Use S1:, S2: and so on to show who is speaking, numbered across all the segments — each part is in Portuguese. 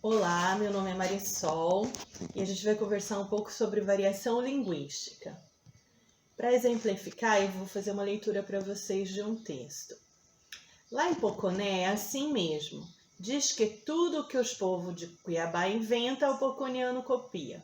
S1: Olá, meu nome é Marisol e a gente vai conversar um pouco sobre variação linguística. Para exemplificar, eu vou fazer uma leitura para vocês de um texto. Lá em Poconé é assim mesmo. Diz que tudo que os povos de Cuiabá inventam, o poconiano copia.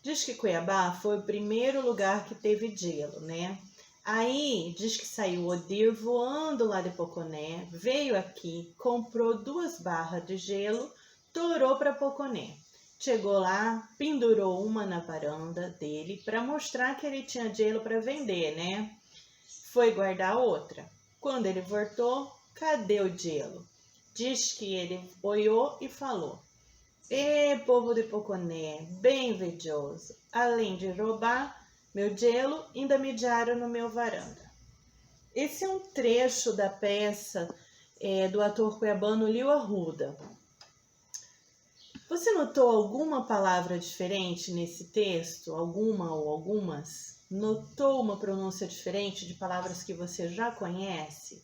S1: Diz que Cuiabá foi o primeiro lugar que teve gelo, né? Aí diz que saiu o Odir voando lá de Poconé, veio aqui, comprou 2 barras de gelo, torou para Poconé. Chegou lá, pendurou uma na varanda dele para mostrar que ele tinha gelo para vender, né? Foi guardar outra. Quando ele voltou, cadê o gelo? Diz que ele olhou e falou: "Ê, povo de Poconé, bem invejoso, além de roubar meu gelo, ainda mediaram no meu varanda." Esse é um trecho da peça do ator cuiabano Lio Arruda. Você notou alguma palavra diferente nesse texto? Alguma ou algumas? Notou uma pronúncia diferente de palavras que você já conhece?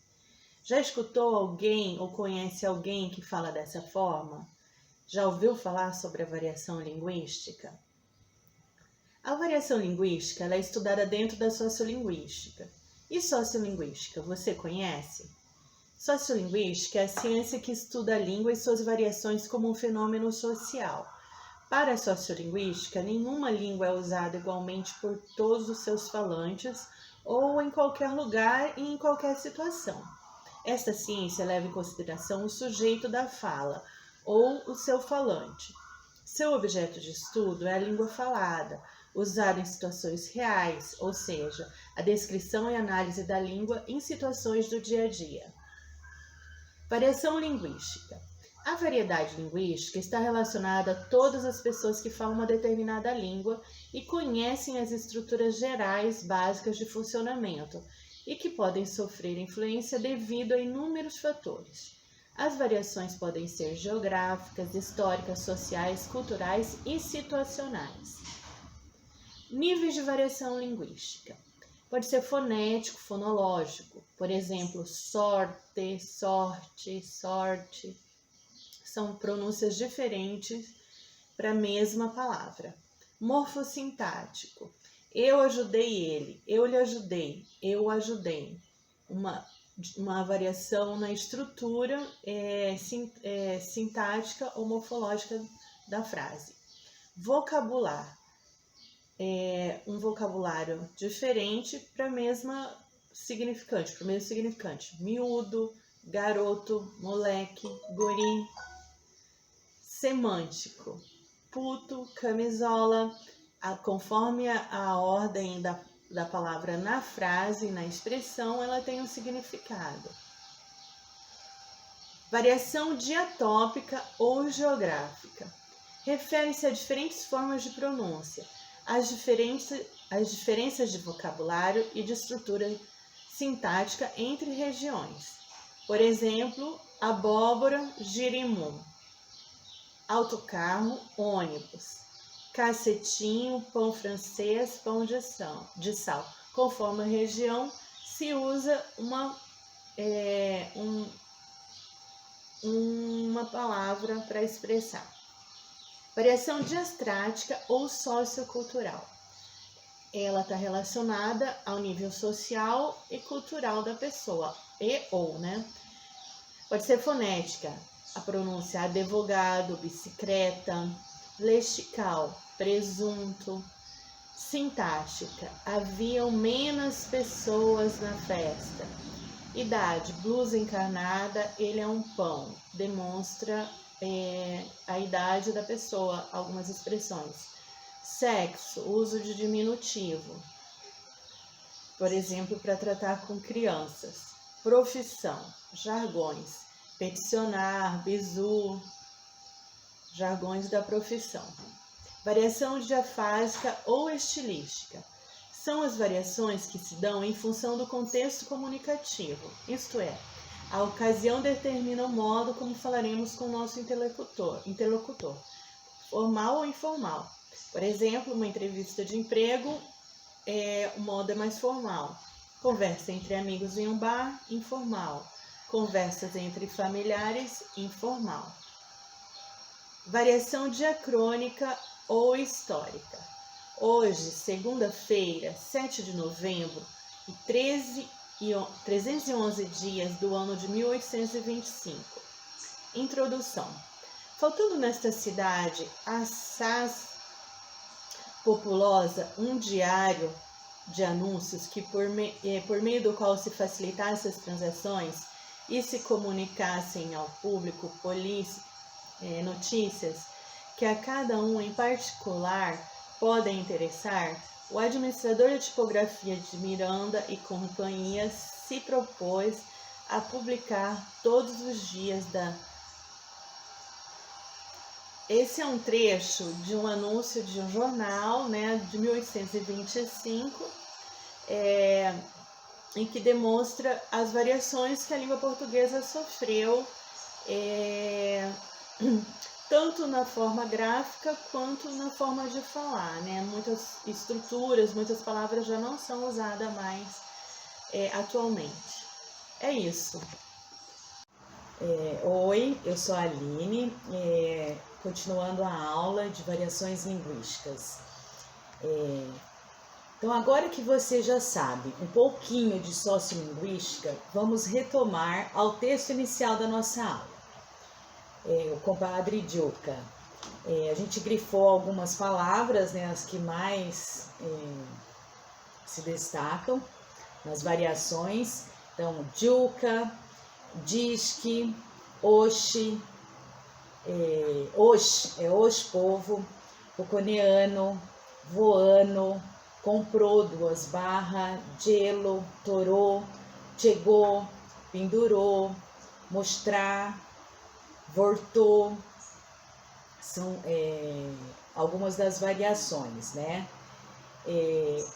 S1: Já escutou alguém ou conhece alguém que fala dessa forma? Já ouviu falar sobre a variação linguística? A variação linguística ela é estudada dentro da sociolinguística. E sociolinguística, você conhece? Sociolinguística é a ciência que estuda a língua e suas variações como um fenômeno social. Para a sociolinguística, nenhuma língua é usada igualmente por todos os seus falantes ou em qualquer lugar e em qualquer situação. Esta ciência leva em consideração o sujeito da fala ou o seu falante. Seu objeto de estudo é a língua falada, usada em situações reais, ou seja, a descrição e análise da língua em situações do dia a dia. Variação linguística. A variedade linguística está relacionada a todas as pessoas que falam uma determinada língua e conhecem as estruturas gerais básicas de funcionamento e que podem sofrer influência devido a inúmeros fatores. As variações podem ser geográficas, históricas, sociais, culturais e situacionais. Níveis de variação linguística. Pode ser fonético, fonológico. Por exemplo, sorte, sorte, sorte. São pronúncias diferentes para a mesma palavra. Morfossintático. Eu ajudei ele, eu lhe ajudei, eu ajudei. Uma variação na estrutura sintática ou morfológica da frase. Vocabular. Um vocabulário diferente para o mesmo significante. Miúdo, garoto, moleque, guri. Semântico. Puto, camisola. Conforme a ordem da palavra na frase, na expressão, ela tem um significado. Variação diatópica ou geográfica. Refere-se a diferentes formas de pronúncia, as diferenças de vocabulário e de estrutura sintática entre regiões. Por exemplo, abóbora, girimum. Autocarro, ônibus. Cacetinho, pão francês, pão de sal. Conforme a região, se usa uma palavra para expressar. Variação diastrática ou sociocultural. Ela está relacionada ao nível social e cultural da pessoa, né? Pode ser fonética, a pronúncia advogado, bicicleta, lexical, presunto. Sintática, haviam menos pessoas na festa. Idade, blusa encarnada, ele é um pão, demonstra a idade da pessoa, algumas expressões. Sexo, uso de diminutivo, por exemplo, para tratar com crianças. Profissão, jargões, peticionar, bizu, jargões da profissão. Variação diafásica ou estilística. São as variações que se dão em função do contexto comunicativo, isto é, a ocasião determina o modo como falaremos com o nosso interlocutor, formal ou informal. Por exemplo, uma entrevista de emprego, o modo é mais formal. Conversa entre amigos em um bar, informal. Conversas entre familiares, informal. variação diacrônica ou histórica. Hoje, segunda-feira, 7 de novembro, e 311 dias do ano de 1825. Introdução. Faltando nesta cidade assaz populosa um diário de anúncios que por meio do qual se facilitassem as transações e se comunicassem ao público notícias que a cada um em particular podem interessar, o administrador de tipografia de Miranda e Companhia se propôs a publicar todos os dias Esse é um trecho de um anúncio de um jornal, de 1825, em que demonstra as variações que a língua portuguesa sofreu, tanto na forma gráfica quanto na forma de falar, Muitas estruturas, muitas palavras já não são usadas mais atualmente. É isso. Oi, eu sou a Aline, continuando a aula de variações linguísticas. Então, agora que você já sabe um pouquinho de sociolinguística, vamos retomar ao texto inicial da nossa aula. O compadre Juca. A gente grifou algumas palavras, as que mais se destacam nas variações. Então, Juca, disque, oxe, oxe, povo, poconeano, voano, comprou, 2 barras, gelo, torou, chegou, pendurou, mostrar, voltou. São algumas das variações,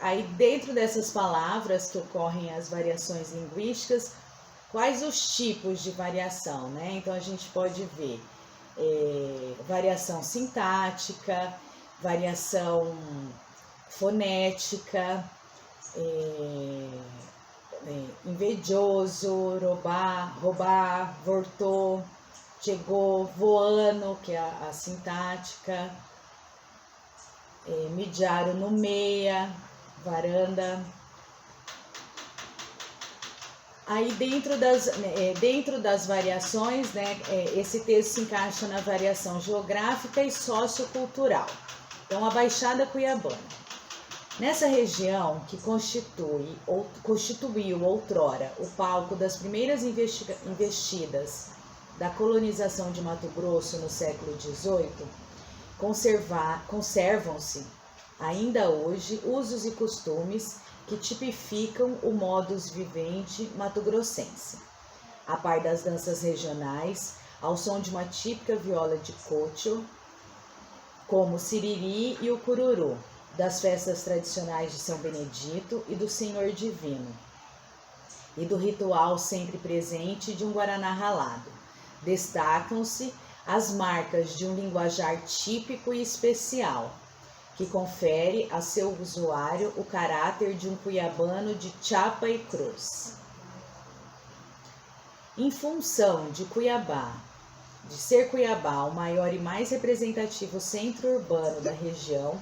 S1: Aí dentro dessas palavras que ocorrem as variações linguísticas, quais os tipos de variação, Então a gente pode ver variação sintática, variação fonética, invejoso, roubar, voltou, chegou, voando, que é a sintática, midiaro no meia, varanda. Aí dentro das variações, esse texto se encaixa na variação geográfica e sociocultural. Então, a Baixada Cuiabana. Nessa região que constituiu outrora o palco das primeiras investidas da colonização de Mato Grosso no século XVIII, conservam-se ainda hoje usos e costumes que tipificam o modus vivendi mato-grossense, a par das danças regionais, ao som de uma típica viola de cocho, como o siriri e o cururu, das festas tradicionais de São Benedito e do Senhor Divino, e do ritual sempre presente de um guaraná ralado. Destacam-se as marcas de um linguajar típico e especial, que confere a seu usuário o caráter de um cuiabano de chapa e cruz. Em função de ser Cuiabá o maior e mais representativo centro urbano da região,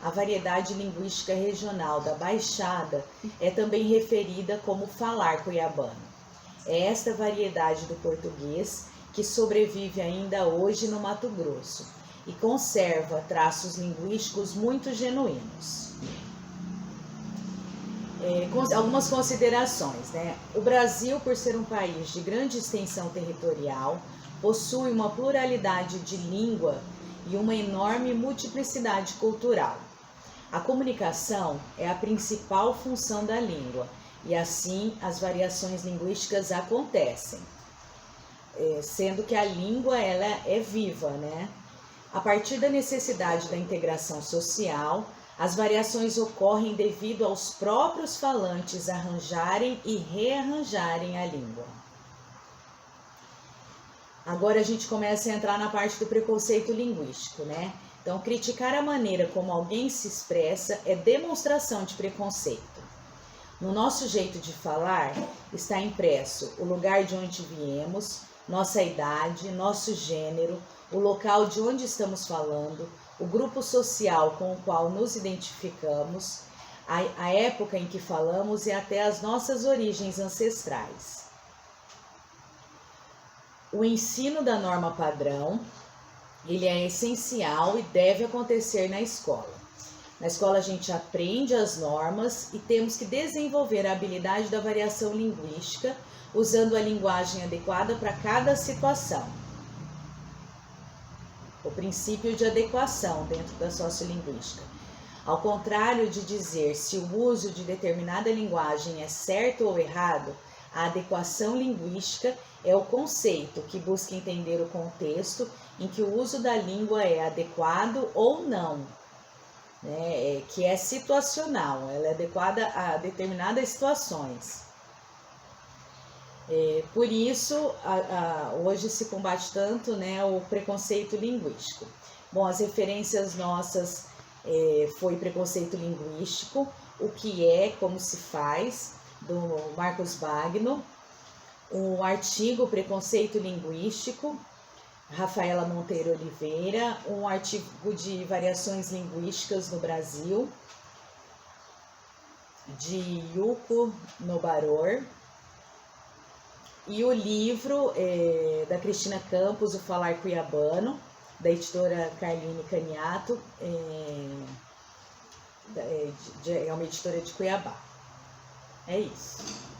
S1: a variedade linguística regional da Baixada é também referida como falar cuiabano. É esta variedade do português que sobrevive ainda hoje no Mato Grosso e conserva traços linguísticos muito genuínos. Algumas considerações, O Brasil, por ser um país de grande extensão territorial, possui uma pluralidade de língua e uma enorme multiplicidade cultural. A comunicação é a principal função da língua e assim as variações linguísticas acontecem, sendo que a língua ela é viva, A partir da necessidade da integração social, as variações ocorrem devido aos próprios falantes arranjarem e rearranjarem a língua. Agora a gente começa a entrar na parte do preconceito linguístico, Então, criticar a maneira como alguém se expressa é demonstração de preconceito. No nosso jeito de falar está impresso o lugar de onde viemos, nossa idade, nosso gênero,
S2: o local de onde estamos falando, o grupo social com o qual nos identificamos, a época em que falamos e até as nossas origens ancestrais. O ensino da norma padrão, ele é essencial e deve acontecer na escola. Na escola a gente aprende as normas e temos que desenvolver a habilidade da variação linguística, usando a linguagem adequada para cada situação. O princípio de adequação dentro da sociolinguística. Ao contrário de dizer se o uso de determinada linguagem é certo ou errado, a adequação linguística é o conceito que busca entender o contexto em que o uso da língua é adequado ou não, né? Que é situacional, ela é adequada a determinadas situações. Por isso, hoje se combate tanto, né, o preconceito linguístico. Bom, as referências nossas foi preconceito linguístico, o que é, como se faz, do Marcos Bagno, um artigo preconceito linguístico, Rafaela Monteiro Oliveira, um artigo de variações linguísticas no Brasil, de Yuko Nobaror, e o livro da Cristina Campos, O Falar Cuiabano, da editora Carline Caniato, é uma editora de Cuiabá. É isso.